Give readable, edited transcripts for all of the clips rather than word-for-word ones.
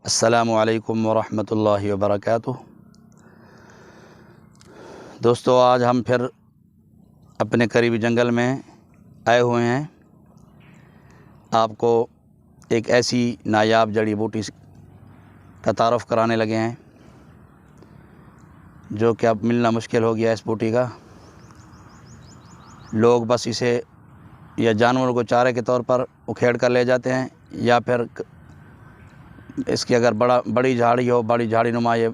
السلام علیکم ورحمۃ اللہ وبرکاتہ۔ دوستو، آج ہم پھر اپنے قریبی جنگل میں آئے ہوئے ہیں، آپ کو ایک ایسی نایاب جڑی بوٹی کا تعارف کرانے لگے ہیں جو کہ اب ملنا مشکل ہو گیا ہے۔ اس بوٹی کا لوگ بس اسے یا جانوروں کو چارے کے طور پر اکھیڑ کر لے جاتے ہیں، یا پھر اس کی اگر بڑی جھاڑی ہو، بڑی جھاڑی نما یہ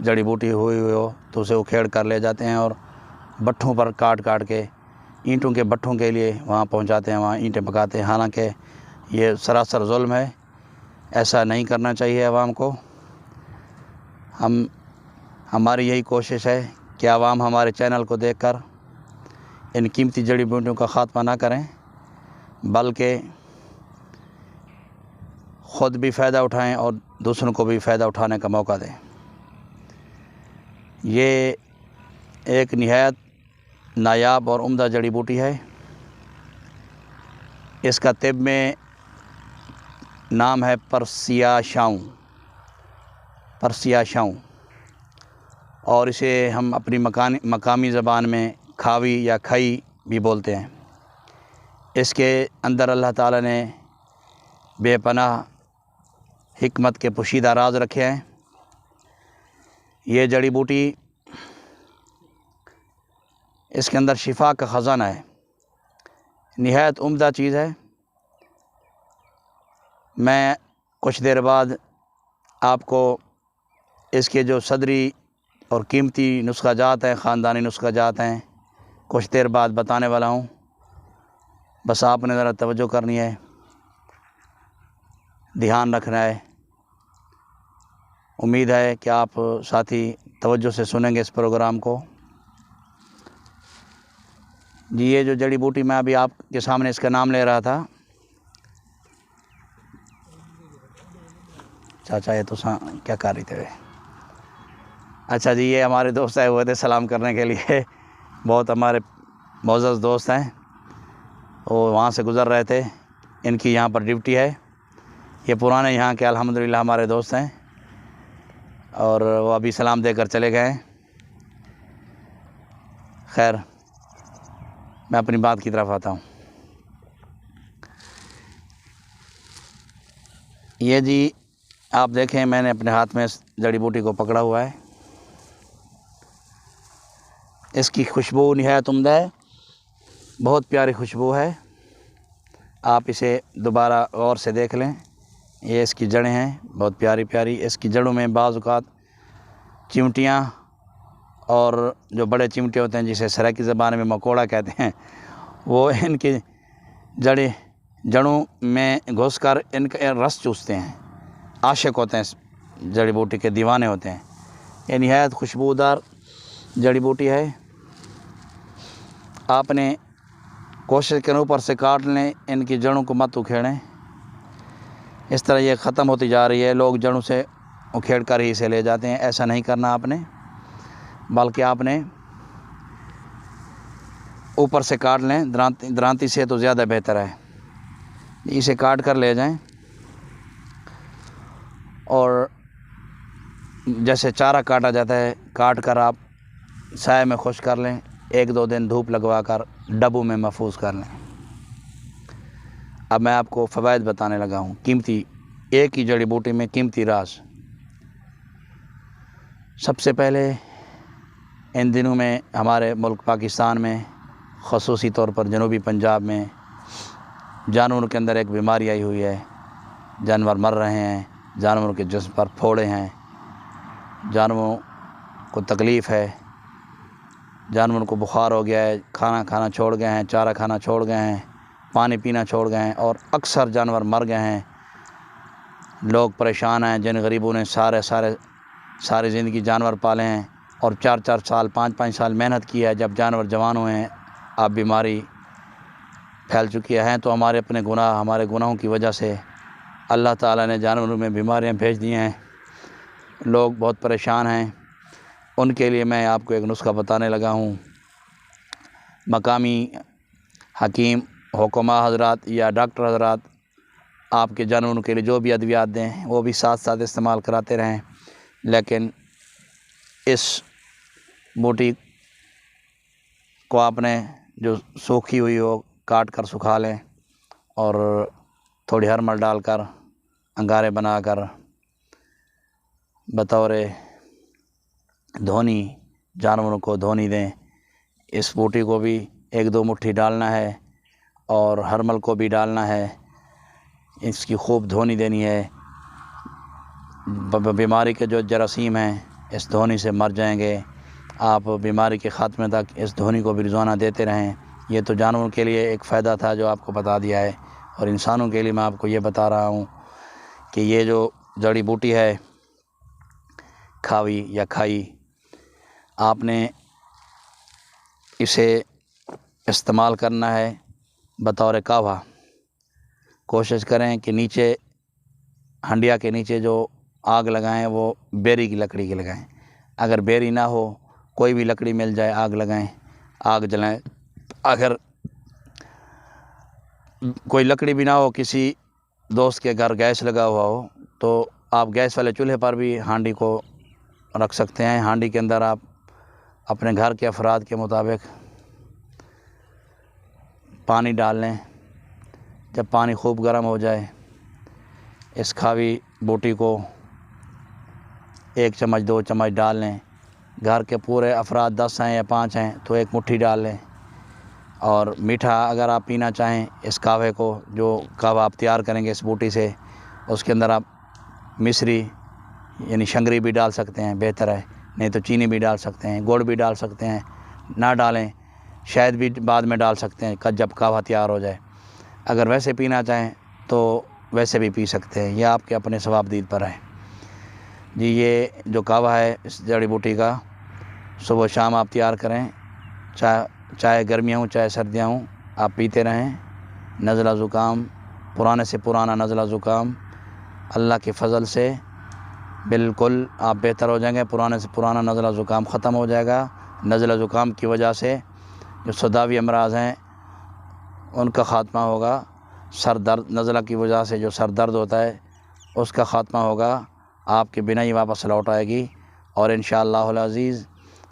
جڑی بوٹی ہوئی ہو تو اسے اکھیڑ کر لے جاتے ہیں اور بٹھوں پر کاٹ کے اینٹوں کے بٹھوں کے لیے وہاں پہنچاتے ہیں، وہاں اینٹیں پکاتے ہیں۔ حالانکہ یہ سراسر ظلم ہے، ایسا نہیں کرنا چاہیے عوام کو۔ ہماری یہی کوشش ہے کہ عوام ہمارے چینل کو دیکھ کر ان قیمتی جڑی بوٹیوں کا خاتمہ نہ کریں، بلکہ خود بھی فائدہ اٹھائیں اور دوسروں کو بھی فائدہ اٹھانے کا موقع دیں۔ یہ ایک نہایت نایاب اور عمدہ جڑی بوٹی ہے۔ اس کا طب میں نام ہے پرسیا شاؤں، اور اسے ہم اپنی مقامی زبان میں کھاوی یا کھئی بھی بولتے ہیں۔ اس کے اندر اللہ تعالیٰ نے بے پناہ حکمت کے پوشیدہ راز رکھے ہیں۔ یہ جڑی بوٹی، اس کے اندر شفا کا خزانہ ہے، نہایت عمدہ چیز ہے۔ میں کچھ دیر بعد آپ کو اس کے جو صدری اور قیمتی نسخہ جات ہیں، خاندانی نسخہ جات ہیں، کچھ دیر بعد بتانے والا ہوں۔ بس آپ نے ذرا توجہ کرنی ہے، دھیان رکھنا ہے۔ امید ہے کہ آپ ساتھی توجہ سے سنیں گے اس پروگرام کو۔ جی، یہ جو جڑی بوٹی میں ابھی آپ کے سامنے اس کا نام لے رہا تھا، چاچا یہ تو کیا کر رہے تھے؟ اچھا جی، یہ ہمارے دوست آئے ہوئے تھے سلام کرنے کے لیے، بہت ہمارے معزز دوست ہیں، وہ وہاں سے گزر رہے تھے، ان کی یہاں پر ڈیوٹی ہے۔ یہ پرانے یہاں کے الحمدللہ ہمارے دوست ہیں، اور وہ ابھی سلام دے کر چلے گئے ہیں۔ خیر، میں اپنی بات کی طرف آتا ہوں۔ یہ جی آپ دیکھیں، میں نے اپنے ہاتھ میں اس جڑی بوٹی کو پکڑا ہوا ہے۔ اس کی خوشبو نہایت عمدہ ہے، بہت پیاری خوشبو ہے۔ آپ اسے دوبارہ غور سے دیکھ لیں۔ یہ اس کی جڑیں ہیں، بہت پیاری۔ اس کی جڑوں میں بعض اوقات چمٹیاں، اور جو بڑے چمٹے ہوتے ہیں جسے سرائیکی زبان میں مکوڑا کہتے ہیں، وہ ان کی جڑوں میں گھس کر ان کا رس چوستے ہیں۔ عاشق ہوتے ہیں، اس جڑی بوٹی کے دیوانے ہوتے ہیں۔ یہ نہایت خوشبودار جڑی بوٹی ہے۔ آپ نے کوشش کریں اوپر سے کاٹ لیں، ان کی جڑوں کو مت اکھیڑیں۔ اس طرح یہ ختم ہوتی جا رہی ہے، لوگ جڑوں سے اکھیڑ کر ہی اسے لے جاتے ہیں۔ ایسا نہیں کرنا آپ نے، بلکہ آپ نے اوپر سے کاٹ لیں، درانتی سے تو زیادہ بہتر ہے۔ اسے کاٹ کر لے جائیں، اور جیسے چارہ کاٹا جاتا ہے، کاٹ کر آپ سائے میں خشک کر لیں، 1-2 دن دھوپ لگوا کر ڈبوں میں محفوظ کر لیں۔ اب میں آپ کو فوائد بتانے لگا ہوں، قیمتی ایک ہی جڑی بوٹی میں قیمتی راز۔ سب سے پہلے، ان دنوں میں ہمارے ملک پاکستان میں، خصوصی طور پر جنوبی پنجاب میں، جانوروں کے اندر ایک بیماری آئی ہوئی ہے۔ جانور مر رہے ہیں، جانوروں کے جسم پر پھوڑے ہیں، جانوروں کو تکلیف ہے، جانوروں کو بخار ہو گیا ہے، کھانا چھوڑ گئے ہیں، چارہ کھانا چھوڑ گئے ہیں، پانی پینا چھوڑ گئے ہیں، اور اکثر جانور مر گئے ہیں۔ لوگ پریشان ہیں، جن غریبوں نے ساری زندگی جانور پالے ہیں اور 4 سال 5 سال محنت کی ہے، جب جانور جوان ہوئے ہیں اب بیماری پھیل چکی ہے۔ تو ہمارے گناہوں کی وجہ سے اللہ تعالیٰ نے جانوروں میں بیماریاں بھیج دی ہیں، لوگ بہت پریشان ہیں۔ ان کے لیے میں آپ کو ایک نسخہ بتانے لگا ہوں۔ مقامی حکیم، حکماء حضرات یا ڈاکٹر حضرات آپ کے جانوروں کے لیے جو بھی ادویات دیں وہ بھی ساتھ ساتھ استعمال کراتے رہیں، لیکن اس بوٹی کو آپ نے جو سوکھی ہوئی ہو کاٹ کر سکھا لیں اور تھوڑی ہرمل ڈال کر انگارے بنا کر بطور دھونی جانوروں کو دھونی دیں۔ اس بوٹی کو بھی 1-2 مٹھی ڈالنا ہے اور ہرمل کو بھی ڈالنا ہے، اس کی خوب دھونی دینی ہے۔ بیماری کے جو جراثیم ہیں اس دھونی سے مر جائیں گے۔ آپ بیماری کے خاتمے تک اس دھونی کو بھی روزانہ دیتے رہیں۔ یہ تو جانوروں کے لیے ایک فائدہ تھا جو آپ کو بتا دیا ہے، اور انسانوں کے لیے میں آپ کو یہ بتا رہا ہوں کہ یہ جو جڑی بوٹی ہے کھاوی یا کھائی، آپ نے اسے استعمال کرنا ہے بطور کاوا۔ کوشش کریں کہ نیچے ہنڈیا کے نیچے جو آگ لگائیں وہ بیری کی لکڑی کی لگائیں۔ اگر بیری نہ ہو کوئی بھی لکڑی مل جائے آگ لگائیں، آگ جلائیں۔ اگر کوئی لکڑی بھی نہ ہو، کسی دوست کے گھر گیس لگا ہوا ہو تو آپ گیس والے چولہے پر بھی ہانڈی کو رکھ سکتے ہیں۔ ہانڈی کے اندر آپ اپنے گھر کے افراد کے مطابق پانی ڈال لیں۔ جب پانی خوب گرم ہو جائے اس کھاوی بوٹی کو 1 چمچ 2 چمچ ڈال لیں۔ گھر کے پورے افراد 10 ہیں یا 5 ہیں تو 1 مٹھی ڈال لیں۔ اور میٹھا اگر آپ پینا چاہیں اس کاوے کو، جو کاوا آپ تیار کریں گے اس بوٹی سے، اس کے اندر آپ مصری یعنی شنگری بھی ڈال سکتے ہیں، بہتر ہے، نہیں تو چینی بھی ڈال سکتے ہیں، گڑ بھی ڈال سکتے ہیں، نہ ڈالیں شاید بھی بعد میں ڈال سکتے ہیں جب کاوا تیار ہو جائے۔ اگر ویسے پینا چاہیں تو ویسے بھی پی سکتے ہیں، یہ آپ کے اپنے ثوابدید پر ہے۔ جی یہ جو کاوا ہے اس جڑی بوٹی کا صبح و شام آپ تیار کریں، چاہے گرمیاں ہوں چاہے سردیاں ہوں، آپ پیتے رہیں۔ نزلہ زکام، پرانے سے پرانا نزلہ زکام اللہ کے فضل سے بالکل آپ بہتر ہو جائیں گے۔ پرانے سے پرانا نزلہ زکام ختم ہو جائے گا۔ نزلہ زکام کی وجہ سے جو صداوی امراض ہیں ان کا خاتمہ ہوگا۔ سر درد، نزلہ کی وجہ سے جو سر درد ہوتا ہے اس کا خاتمہ ہوگا۔ آپ کی بینائی واپس لوٹ آئے گی، اور انشاءاللہ العزیز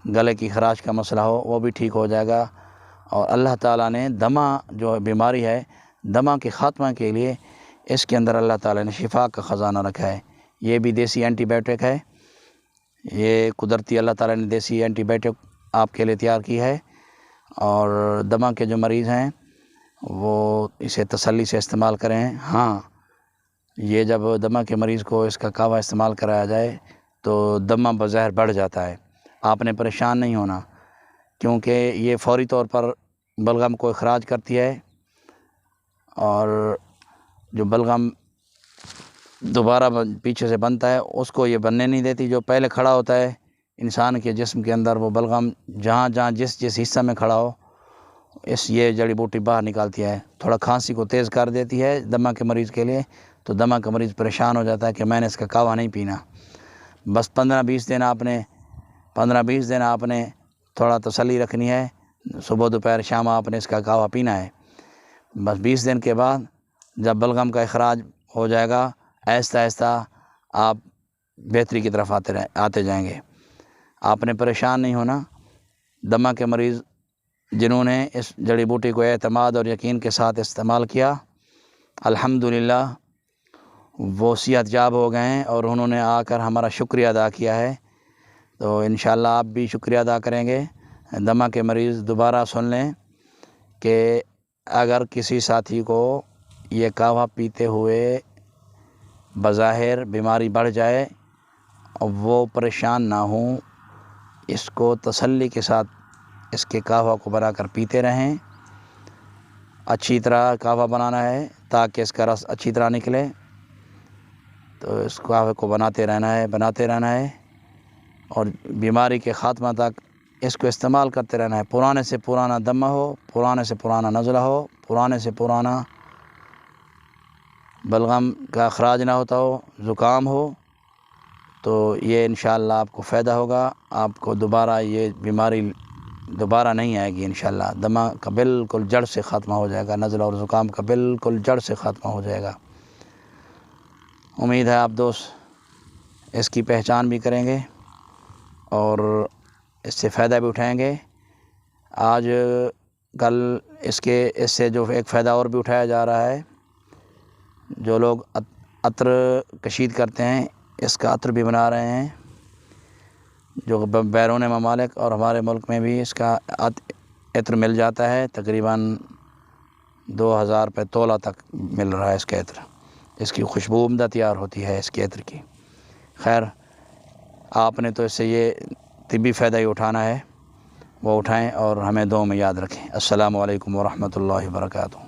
گلے کی خراش کا مسئلہ ہو وہ بھی ٹھیک ہو جائے گا۔ اور اللہ تعالیٰ نے دمہ جو بیماری ہے، دمہ کے خاتمہ کے لیے اس کے اندر اللہ تعالیٰ نے شفا کا خزانہ رکھا ہے۔ یہ بھی دیسی اینٹی بائیوٹک ہے، یہ قدرتی اللہ تعالیٰ نے دیسی اینٹی بائیوٹک آپ کے لیے تیار کی ہے، اور دمہ کے جو مریض ہیں وہ اسے تسلی سے استعمال کریں۔ ہاں، یہ جب دمہ کے مریض کو اس کا کاوا استعمال کرایا جائے تو دمہ بظاہر بڑھ جاتا ہے۔ آپ نے پریشان نہیں ہونا، کیونکہ یہ فوری طور پر بلغم کو اخراج کرتی ہے، اور جو بلغم دوبارہ پیچھے سے بنتا ہے اس کو یہ بننے نہیں دیتی۔ جو پہلے کھڑا ہوتا ہے انسان کے جسم کے اندر، وہ بلغم جہاں جہاں جس حصہ میں کھڑا ہو یہ جڑی بوٹی باہر نکالتی ہے۔ تھوڑا کھانسی کو تیز کر دیتی ہے دمہ کے مریض کے لیے، تو دمہ کا مریض پریشان ہو جاتا ہے کہ میں نے اس کا کاوا نہیں پینا۔ بس 15-20 دن آپ نے تھوڑا تسلی رکھنی ہے، صبح دوپہر شام آپ نے اس کا کاوا پینا ہے۔ بس 20 دن کے بعد جب بلغم کا اخراج ہو جائے گا، آہستہ آہستہ آپ بہتری کی طرف آتے جائیں گے۔ آپ نے پریشان نہیں ہونا۔ دمہ کے مریض جنہوں نے اس جڑی بوٹی کو اعتماد اور یقین کے ساتھ استعمال کیا، الحمدللہ وہ صحت یاب ہو گئے ہیں، اور انہوں نے آ کر ہمارا شکریہ ادا کیا ہے۔ تو انشاءاللہ آپ بھی شکریہ ادا کریں گے۔ دمہ کے مریض دوبارہ سن لیں کہ اگر کسی ساتھی کو یہ کاوا پیتے ہوئے بظاہر بیماری بڑھ جائے اور وہ پریشان نہ ہوں، اس کو تسلی کے ساتھ اس کے کاوا کو بنا کر پیتے رہیں۔ اچھی طرح کاوا بنانا ہے تاکہ اس کا رس اچھی طرح نکلے، تو اس کاوے کو بناتے رہنا ہے، اور بیماری کے خاتمہ تک اس کو استعمال کرتے رہنا ہے۔ پرانے سے پرانا دمہ ہو، پرانے سے پرانا نزلہ ہو، پرانے سے پرانا بلغم کا اخراج نہ ہوتا ہو، زکام ہو، تو یہ انشاءاللہ آپ کو فائدہ ہوگا۔ آپ کو دوبارہ یہ بیماری دوبارہ نہیں آئے گی انشاءاللہ۔ دمہ کا بالکل جڑ سے خاتمہ ہو جائے گا، نزلہ اور زکام کا بالکل جڑ سے خاتمہ ہو جائے گا۔ امید ہے آپ دوست اس کی پہچان بھی کریں گے اور اس سے فائدہ بھی اٹھائیں گے۔ آج کل اس سے جو ایک فائدہ اور بھی اٹھایا جا رہا ہے، جو لوگ عطر کشید کرتے ہیں اس کا عطر بھی بنا رہے ہیں، جو بیرون ممالک اور ہمارے ملک میں بھی اس کا عطر مل جاتا ہے، تقریباً 2000 روپے تولہ تک مل رہا ہے اس کا عطر۔ اس کی خوشبو عمدہ تیار ہوتی ہے اس کے عطر کی۔ خیر، آپ نے تو اس سے یہ طبی فائدہ ہی اٹھانا ہے، وہ اٹھائیں اور ہمیں دعاؤں میں یاد رکھیں۔ السلام علیکم ورحمۃ اللہ وبرکاتہ۔